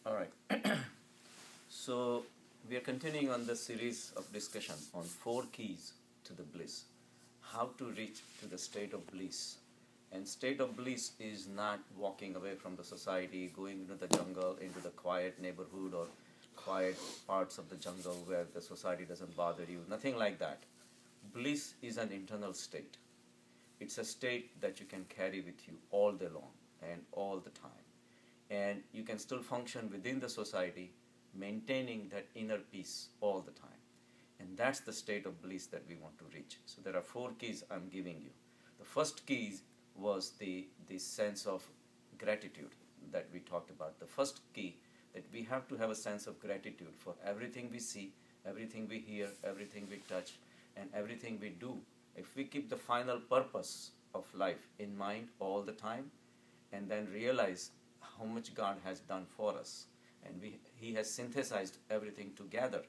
All right. So we are continuing on this series of discussion on 4 keys to the bliss. How to reach to the state of bliss. And state of bliss is not walking away from the society, going into the jungle, into the quiet neighborhood or quiet parts of the jungle where the society doesn't bother you. Nothing like that. Bliss is an internal state. It's a state that you can carry with you all day long and all the time. And you can still function within the society, maintaining that inner peace all the time. And that's the state of bliss that we want to reach. So there are 4 keys I'm giving you. The first key was the sense of gratitude that we talked about. The first key, that we have to have a sense of gratitude for everything we see, everything we hear, everything we touch, and everything we do. If we keep the final purpose of life in mind all the time, and then realize how much God has done for us, and He has synthesized everything together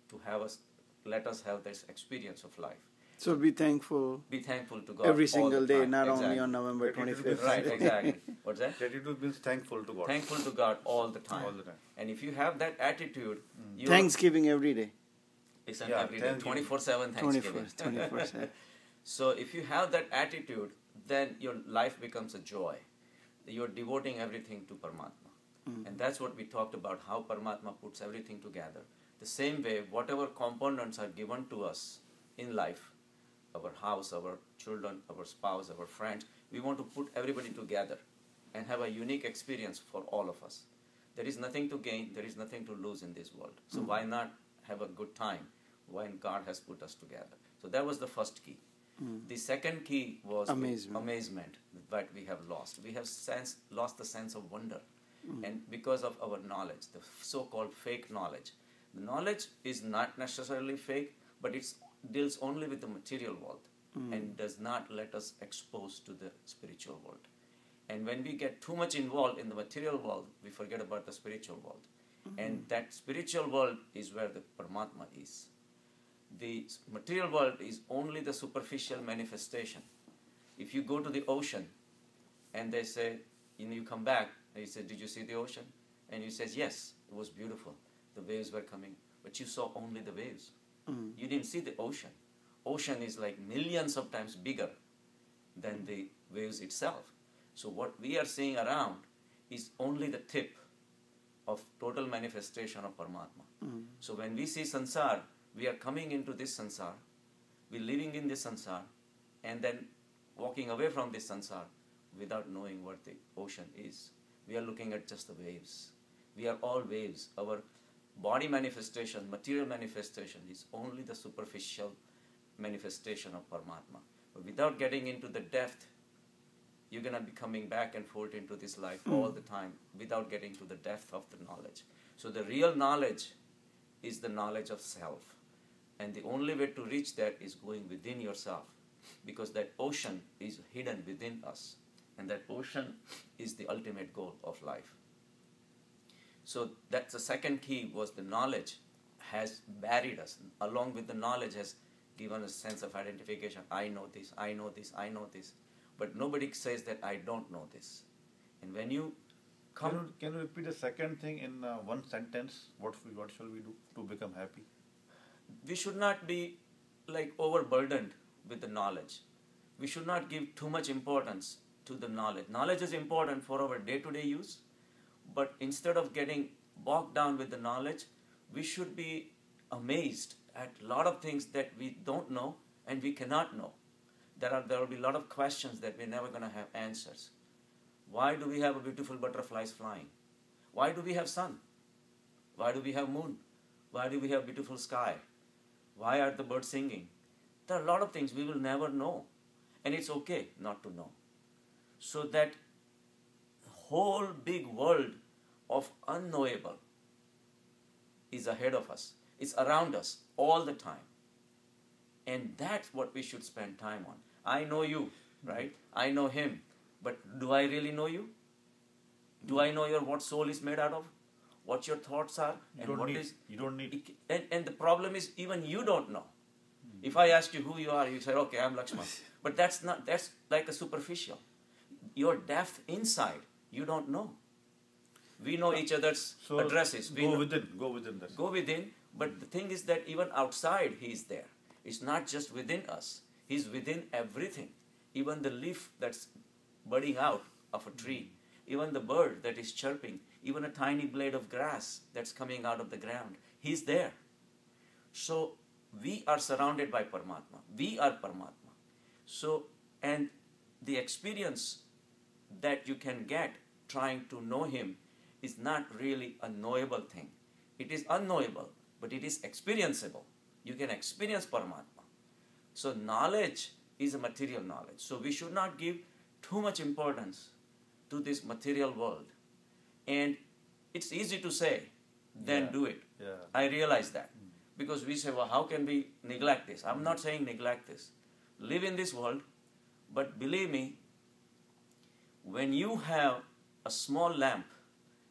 to have us, let us have this experience of life. So be thankful. Be thankful to God every single day, not exactly. only on November 25th. Right, exactly. What's that? Gratitude means thankful to God. Thankful to God all the time. All the time. And if you have that attitude, Thanksgiving every day. It's an every day, 24/7 Thanksgiving. 24/7. So if you have that attitude, then your life becomes a joy. You're devoting everything to Paramatma. And that's what we talked about, how Paramatma puts everything together. The same way, whatever components are given to us in life, our house, our children, our spouse, our friends, we want to put everybody together and have a unique experience for all of us. There is nothing to gain, there is nothing to lose in this world. So why not have a good time when God has put us together? So that was the first key. The second key was amazement that we have lost. We have lost the sense of wonder. And because of our knowledge, the so-called fake knowledge. The knowledge is not necessarily fake, but it deals only with the material world and does not let us expose to the spiritual world. And when we get too much involved in the material world, we forget about the spiritual world. And that spiritual world is where the Paramatma is. The material world is only the superficial manifestation. If you go to the ocean and they say, you come back, and you say, did you see the ocean? And you says, yes, it was beautiful. The waves were coming. But you saw only the waves. You didn't see the ocean. Ocean is like millions of times bigger than the waves itself. So what we are seeing around is only the tip of total manifestation of Paramatma. So when we see sansar, we are coming into this sansar, we're living in this sansar, and then walking away from this sansar without knowing what the ocean is. We are looking at just the waves. We are all waves. Our body manifestation, material manifestation is only the superficial manifestation of Paramatma. But without getting into the depth, you're going to be coming back and forth into this life all the time without getting to the depth of the knowledge. So the real knowledge is the knowledge of self. And the only way to reach that is going within yourself, because that ocean is hidden within us. And that ocean is the ultimate goal of life. So that's the second key, was the knowledge has buried us. Along with the knowledge has given a sense of identification. I know this, I know this, I know this. But nobody says that I don't know this. And when you come... Can you repeat the second thing in one sentence? What shall we do to become happy? We should not be overburdened with the knowledge. We should not give too much importance to the knowledge. Knowledge is important for our day-to-day use, but instead of getting bogged down with the knowledge, we should be amazed at a lot of things that we don't know and we cannot know. There will be a lot of questions that we're never going to have answers. Why do we have beautiful butterflies flying? Why do we have sun? Why do we have moon? Why do we have beautiful sky? Why are the birds singing? There are a lot of things we will never know. And it's okay not to know. So that whole big world of unknowable is ahead of us. It's around us all the time. And that's what we should spend time on. I know you, right? I know him. But do I really know you? Do I know what soul is made out of? What your thoughts are? You don't need. And the problem is, even you don't know. If I ask you who you are, you say, okay, I'm Lakshman. But that's like a superficial. Your depth inside, you don't know. We know each other's So addresses. We go know- within. Go within this. Go within, but the thing is that even outside He is there. It's not just within us. He's within everything. Even the leaf that's budding out of a tree, even the bird that is chirping, even a tiny blade of grass that's coming out of the ground, He's there. So we are surrounded by Paramatma. We are Paramatma. So, and the experience that you can get trying to know Him is not really a knowable thing. It is unknowable, but it is experienceable. You can experience Paramatma. So knowledge is a material knowledge. So we should not give too much importance to this material world. And it's easy to say, then Yeah. do it. Yeah. I realize that. Because we say, well, how can we neglect this? I'm not saying neglect this. Live in this world, but believe me, when you have a small lamp,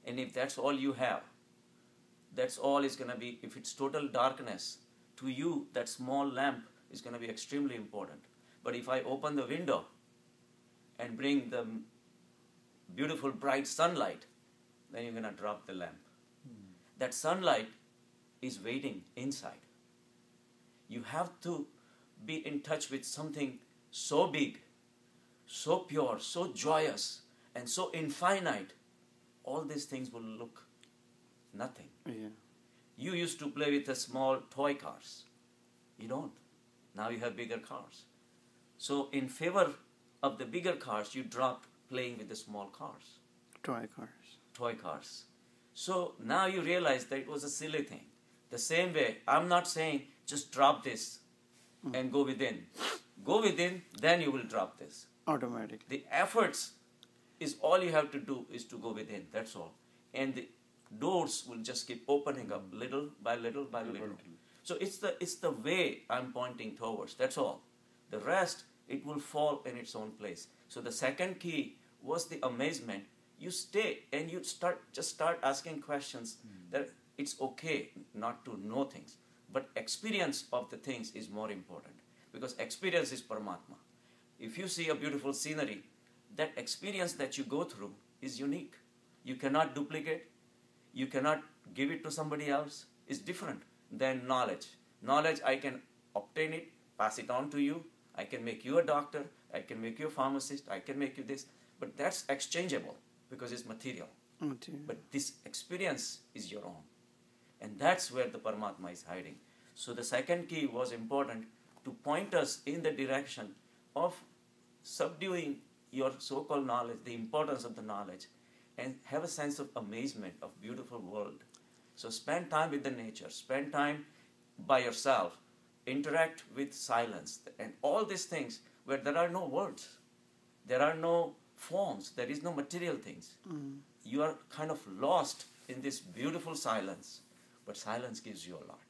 and if that's all you have, that's all is going to be, if it's total darkness, to you, that small lamp is going to be extremely important. But if I open the window and bring the beautiful bright sunlight, then you're going to drop the lamp. That sunlight is waiting inside. You have to be in touch with something so big, so pure, so joyous, and so infinite. All these things will look nothing. Yeah. You used to play with the small toy cars. You don't. Now you have bigger cars. So in favor of the bigger cars, you dropped playing with the small cars, Toy cars. toy cars. So now you realize that it was a silly thing. The same way, I'm not saying just drop this and go within. Go within, then you will drop this. Automatically. The efforts is all you have to do is to go within. That's all. And the doors will just keep opening up little by little by little. So it's the way I'm pointing towards. That's all. The rest, it will fall in its own place. So the second key was the amazement. You stay and you start asking questions that it's okay not to know things. But experience of the things is more important. Because experience is Paramatma. If you see a beautiful scenery, that experience that you go through is unique. You cannot duplicate. You cannot give it to somebody else. It's different than knowledge. Knowledge, I can obtain it, pass it on to you. I can make you a doctor. I can make you a pharmacist. I can make you this. But that's exchangeable because it's material. But this experience is your own. And that's where the Paramatma is hiding. So the second key was important to point us in the direction of subduing your so-called knowledge, the importance of the knowledge, and have a sense of amazement of beautiful world. So spend time with the nature, spend time by yourself, interact with silence, and all these things where there are no words, there are no forms, there is no material things. You are kind of lost in this beautiful silence, but silence gives you a lot.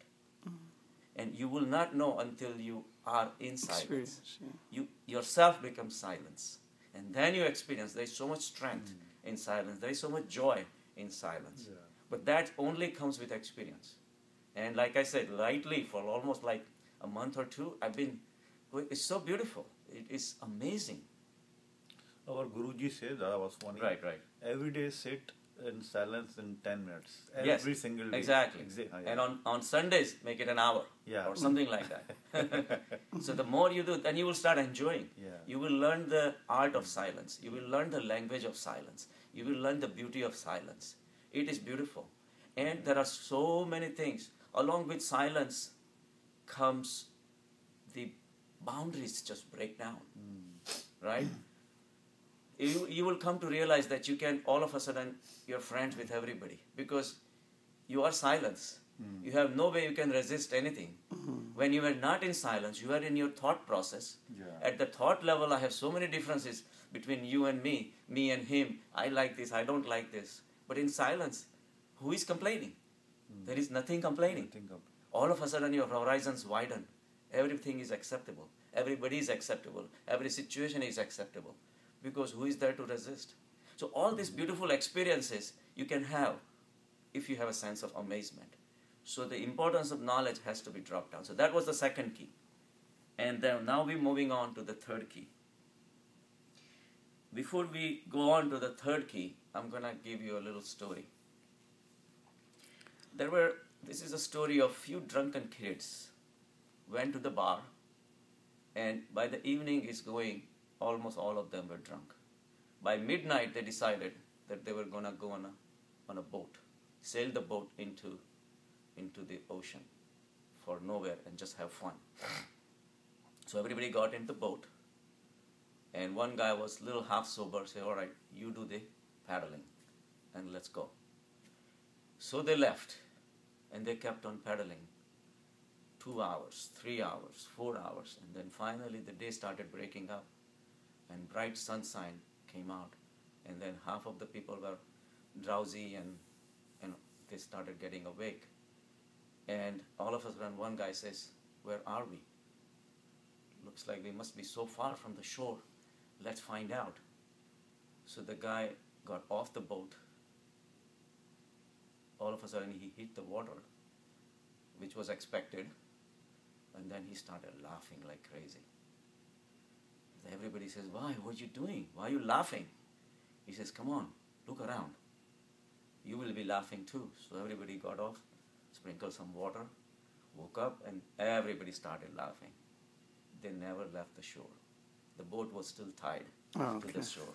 And you will not know until you are in silence. Experience, yeah. You yourself become silence. And then you experience there is so much strength in silence. There is so much joy in silence. Yeah. But that only comes with experience. And like I said, lately for almost like a month or two, I've been, it's so beautiful. It is amazing. Our Guruji says, that was funny. Right. Every day sit in silence in 10 minutes. Yes, Every single day. exactly. Yeah. And on Sundays, make it an hour Yeah. or something like that. So the more you do, then you will start enjoying. Yeah. You will learn the art of silence. You will learn the language of silence. You will learn the beauty of silence. It is beautiful. And there are so many things. Along with silence comes the boundaries just break down. Right? You will come to realize that you can all of a sudden you're friends with everybody because you are silence. You have no way you can resist anything. When you are not in silence, you are in your thought process. Yeah. At the thought level, I have so many differences between you and me and him. I like this, I don't like this. But in silence, who is complaining? There is nothing complaining. All of a sudden your horizons widen. Everything is acceptable. Everybody is acceptable. Every situation is acceptable. Because who is there to resist? So all these beautiful experiences you can have if you have a sense of amazement. So the importance of knowledge has to be dropped down. So that was the second key. And then now we're moving on to the third key. Before we go on to the third key, I'm gonna give you a little story. This is a story of few drunken kids went to the bar, and by the evening is going, almost all of them were drunk. By midnight, they decided that they were gonna go on a boat, sail the boat into the ocean for nowhere and just have fun. So everybody got in the boat, and one guy was a little half sober, said, all right, you do the paddling, and let's go. So they left, and they kept on paddling 2 hours, 3 hours, 4 hours, and then finally the day started breaking up, and bright sunshine came out, and then half of the people were drowsy, and they started getting awake. And all of a sudden one guy says, where are we? Looks like we must be so far from the shore. Let's find out. So the guy got off the boat. All of a sudden he hit the water, which was expected, and then he started laughing like crazy. Everybody says, why? What are you doing? Why are you laughing? He says, come on, look around. You will be laughing too. So everybody got off, sprinkled some water, woke up, and everybody started laughing. They never left the shore. The boat was still tied to the shore.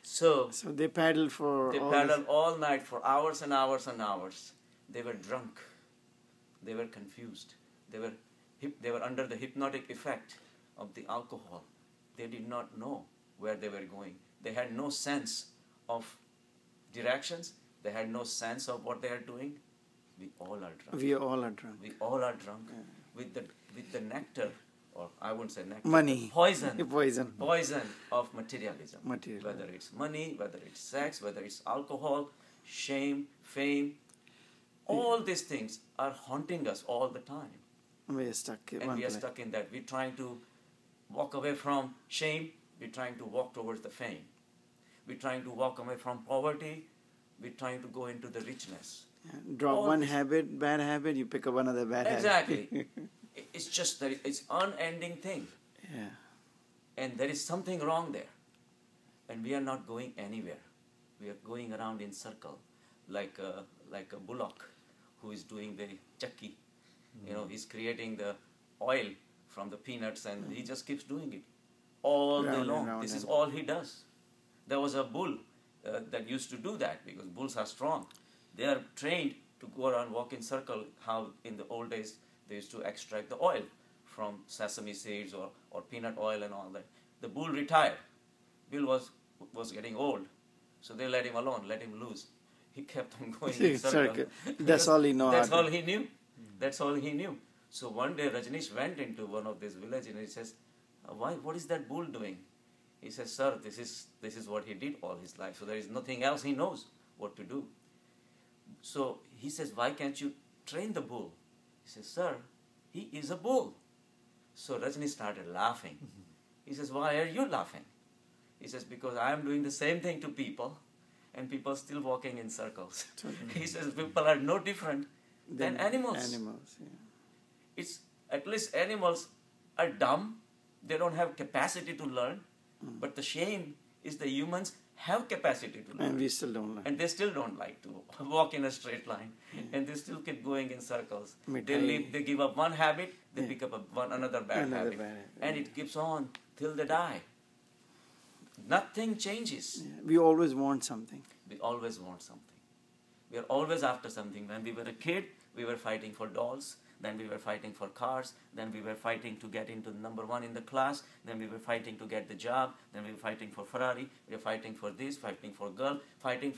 So they paddled all night for hours and hours and hours. They were drunk. They were confused. They were under the hypnotic effect of the alcohol. They did not know where they were going. They had no sense of directions. They had no sense of what they are doing. We all are drunk. We all are drunk. We all are drunk with the nectar, or I wouldn't say nectar, money, poison of materialism. Whether it's money, whether it's sex, whether it's alcohol, shame, fame, all these things are haunting us all the time. We are stuck in we are stuck in that. We're trying to walk away from shame. We're trying to walk towards the fame. We're trying to walk away from poverty. We're trying to go into the richness. Drop all one habit, bad habit, you pick up another bad habit. Exactly. It's just that it's unending thing. Yeah. And there is something wrong there. And we are not going anywhere. We are going around in circle like a bullock who is doing the chakki. He's creating the oil from the peanuts, and he just keeps doing it all day long. This is all he does. There was a bull that used to do that, because bulls are strong. They are trained to go around, walk in circle, how in the old days they used to extract the oil from sesame seeds or peanut oil and all that. The bull retired. Bill was getting old, so they let him alone, let him loose. He kept on going in circle. That's all he knows. That's all he knew. That's all he knew. So one day Rajneesh went into one of these villages and he says, what is that bull doing? He says, sir, this is what he did all his life. So there is nothing else he knows what to do. So he says, why can't you train the bull? He says, sir, he is a bull. So Rajneesh started laughing. He says, why are you laughing? He says, because I am doing the same thing to people, and people still walking in circles. He says, people are no different than animals. It's at least animals are dumb. They don't have capacity to learn. But the shame is the humans have capacity to learn. And we still don't learn. And they still don't like to walk in a straight line. And they still keep going in circles. They give up one habit, they pick up another bad habit. And it keeps on till they die. Nothing changes. Yeah. We always want something. We always want something. We are always after something. When we were a kid, we were fighting for dolls. Then we were fighting for cars. Then we were fighting to get into number one in the class. Then we were fighting to get the job. Then we were fighting for Ferrari. We were fighting for this, fighting for girl, fighting.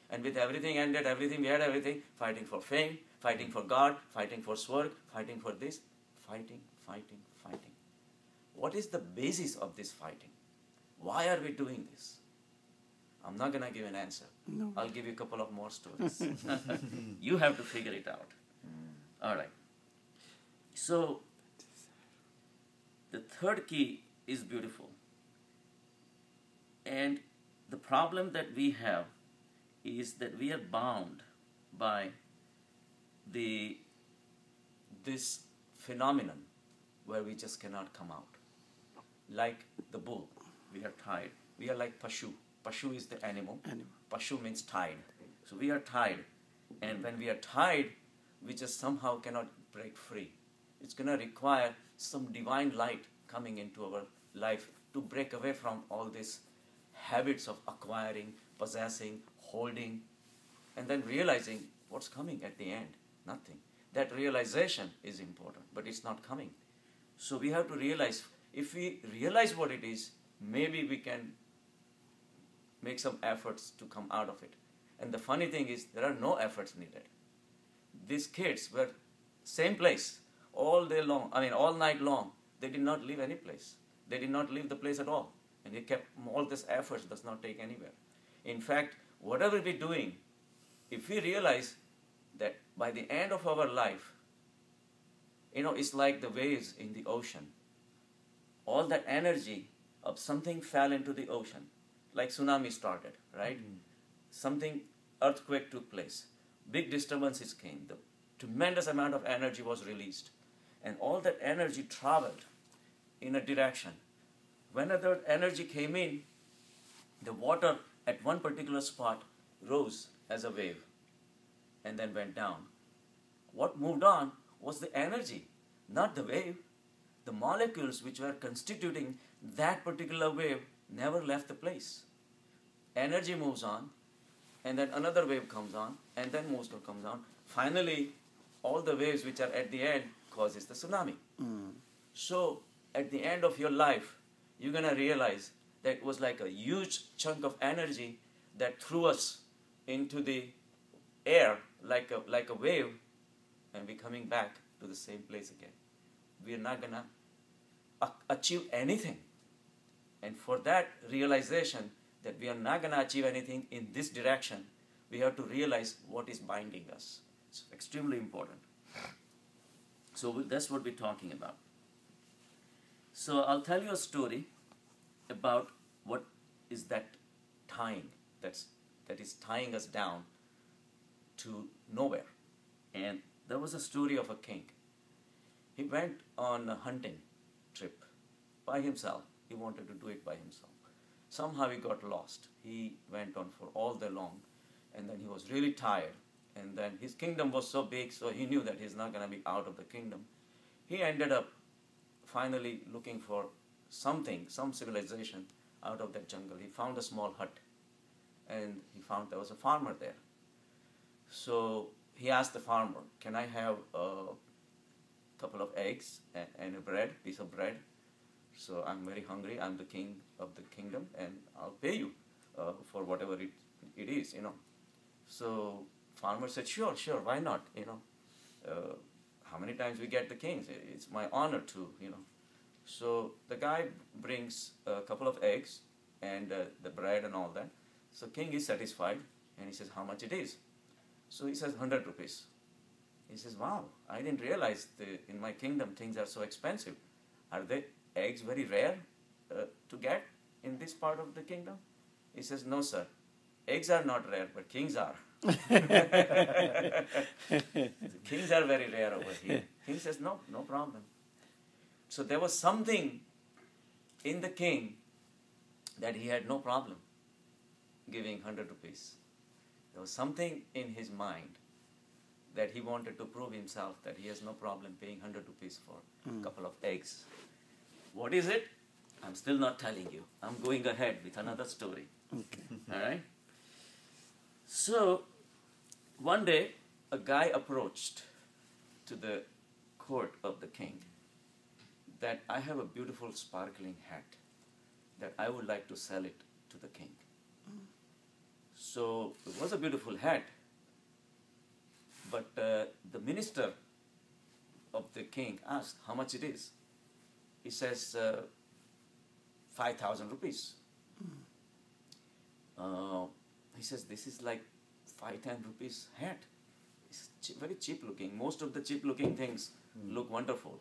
And with everything ended, we had everything, fighting for fame, fighting for God, fighting for swarg, fighting for this, fighting. What is the basis of this fighting? Why are we doing this? I'm not going to give an answer. No. I'll give you a couple of more stories. You have to figure it out. All right. So, the third key is beautiful. And the problem that we have is that we are bound by this phenomenon where we just cannot come out. Like the bull, we are tied. We are like pashu. Pashu is the animal. Animal. Pashu means tied. So we are tied. And when we are tied, we just somehow cannot break free. It's going to require some divine light coming into our life to break away from all these habits of acquiring, possessing, holding, and then realizing what's coming at the end. Nothing. That realization is important, but it's not coming. So we have to realize, if we realize what it is, maybe we can make some efforts to come out of it. And the funny thing is, there are no efforts needed. These kids were same place all day long, all night long. They did not leave any place. They did not leave the place at all. And they kept all this efforts does not take anywhere. In fact, whatever we're doing, if we realize that by the end of our life, it's like the waves in the ocean. All that energy of something fell into the ocean, like tsunami started, right? Something, earthquake took place. Big disturbances came. The tremendous amount of energy was released. And all that energy traveled in a direction. When that energy came in, the water at one particular spot rose as a wave and then went down. What moved on was the energy, not the wave. The molecules which were constituting that particular wave never left the place. Energy moves on, and then another wave comes on, and then more comes on. Finally, all the waves which are at the end causes the tsunami. So, at the end of your life, you're going to realize that it was like a huge chunk of energy that threw us into the air like a wave, and we're coming back to the same place again. We're not going to achieve anything. And for that realization that we are not going to achieve anything in this direction, we have to realize what is binding us. It's extremely important. So that's what we're talking about. So I'll tell you a story about what is that tying, that is tying us down to nowhere. And there was a story of a king. He went on a hunting trip by himself. He wanted to do it by himself. Somehow he got lost. He went on for all day long, and then he was really tired. And then his kingdom was so big, so he knew that he's not going to be out of the kingdom. He ended up finally looking for something, some civilization out of that jungle. He found a small hut, and he found there was a farmer there. So he asked the farmer, "Can I have a couple of eggs and a piece of bread? So I'm very hungry. I'm the king of the kingdom, and I'll pay you for whatever it is, So farmer said, sure, why not, how many times we get the kings? It's my honor to, So the guy brings a couple of eggs and the bread and all that. So king is satisfied, and he says, how much it is? So he says, 100 rupees. He says, wow, I didn't realize in my kingdom things are so expensive. Are the eggs very rare to get in this part of the kingdom? He says, no, sir. Eggs are not rare, but kings are. Kings are very rare over here. King says, no problem. So there was something in the king that he had no problem giving 100 rupees. There was something in his mind that he wanted to prove himself that he has no problem paying 100 rupees for a couple of eggs. What is it? I'm still not telling you. I'm going ahead with another story. Okay. All right? So, one day, a guy approached to the court of the king that I have a beautiful sparkling hat that I would like to sell it to the king. So, it was a beautiful hat, but the minister of the king asked how much it is. He says, 5,000 rupees. He says, this is like 5-10 rupees hat. It's very cheap looking. Most of the cheap looking things look wonderful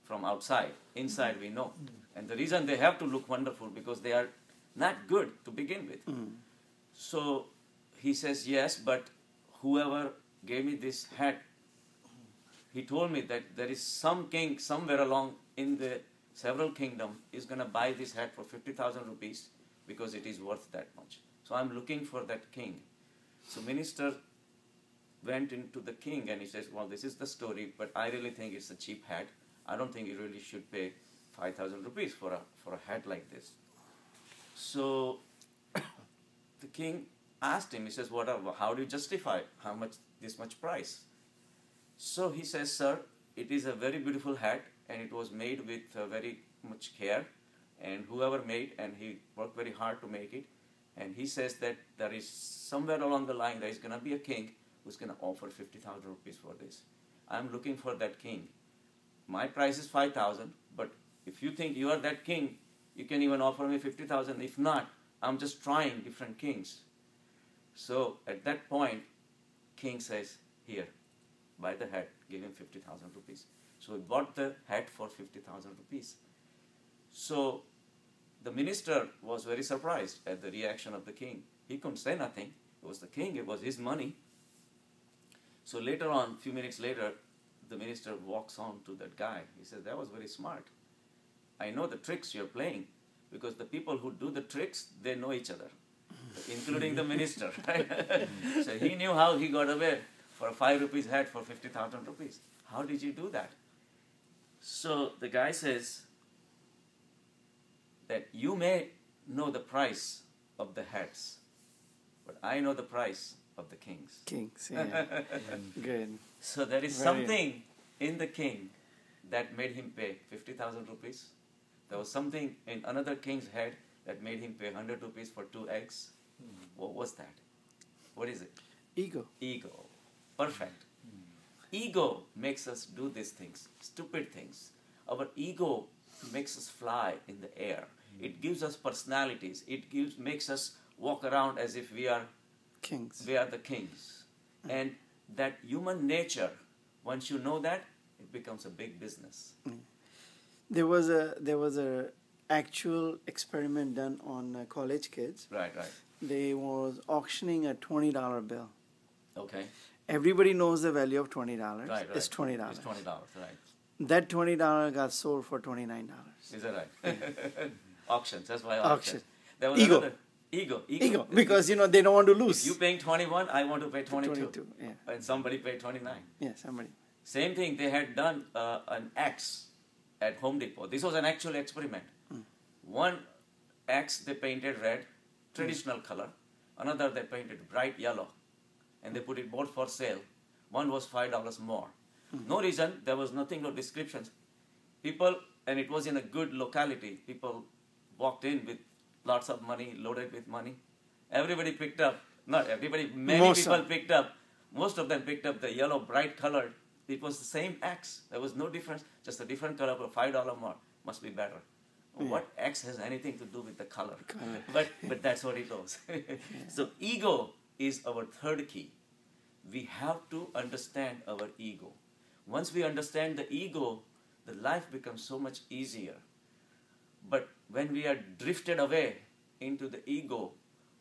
from outside. Inside we know. And the reason they have to look wonderful because they are not good to begin with. So he says, yes, but whoever gave me this hat, he told me that there is some king somewhere along in the several kingdom is going to buy this hat for 50,000 rupees because it is worth that much. So I'm looking for that king. So minister went into the king and he says, well, this is the story, but I really think it's a cheap hat. I don't think you really should pay 5,000 rupees for a hat like this. So the king asked him, he says, how do you justify this much price? So he says, sir, it is a very beautiful hat and it was made with very much care, and whoever made, and he worked very hard to make it, and he says that there is somewhere along the line there is going to be a king who's going to offer 50,000 rupees for this. I'm looking for that king. My price is 5,000, but if you think you are that king, you can even offer me 50,000. If not, I'm just trying different kings. So at that point, king says, here, buy the hat, give him 50,000 rupees. So he bought the hat for 50,000 rupees. So the minister was very surprised at the reaction of the king. He couldn't say nothing. It was the king, it was his money. So later on, a few minutes later, the minister walks on to that guy. He says, that was very smart. I know the tricks you're playing, because the people who do the tricks, they know each other, including the minister. Right? So he knew how he got away for a 5 rupees hat for 50,000 rupees. How did you do that? So the guy says that you may know the price of the hats, but I know the price of the kings. Kings, yeah. Good. So there is something in the king that made him pay 50,000 rupees. There was something in another king's head that made him pay 100 rupees for 2 eggs. What was that? What is it? Ego. Ego. Perfect. Ego makes us do these things, stupid things. Our ego makes us fly in the air. It gives us personalities. It makes us walk around as if we are Kings. We are the kings. And that human nature, once you know that, it becomes a big business. There was a actual experiment done on college kids. Right. They was auctioning a $20 bill. Okay. Everybody knows the value of $20. Right. It's $20. It's $20, right. That $20 got sold for $29. Is that right? Auctions, that's why Auction. There was Ego. another- Ego. Because, they don't want to lose. If you paying 21, I want to pay 22. Yeah. And somebody paid 29. Yeah, somebody. Same thing, they had done an axe at Home Depot. This was an actual experiment. One axe they painted red, traditional color. Another they painted bright yellow. And they put it both for sale. One was $5 more. No reason, there was nothing, no descriptions. People, and it was in a good locality, people walked in with lots of money, loaded with money. Everybody picked up, not everybody, many people picked up. Most of them picked up the yellow, bright colored. It was the same axe. There was no difference, just a different color for $5 more. Must be better. What axe has anything to do with the color? But that's what it was. So ego is our third key. We have to understand our ego. Once we understand the ego, the life becomes so much easier. But when we are drifted away into the ego,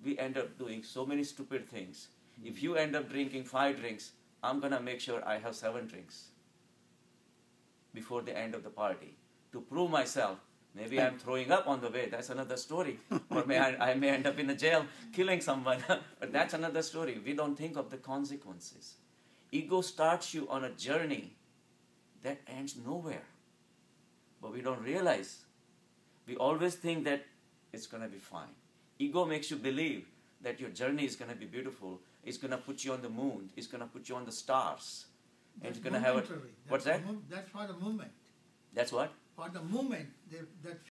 we end up doing so many stupid things. If you end up drinking 5 drinks, I'm going to make sure I have 7 drinks before the end of the party. To prove myself, maybe I'm throwing up on the way, that's another story. Or I may end up in a jail killing someone, but that's another story. We don't think of the consequences. Ego starts you on a journey that ends nowhere. But we don't realize. We always think that it's going to be fine. Ego makes you believe that your journey is going to be beautiful. It's going to put you on the moon. It's going to put you on the stars. And it's going to have a... What's that? That's for the movement. That's what? For the movement, that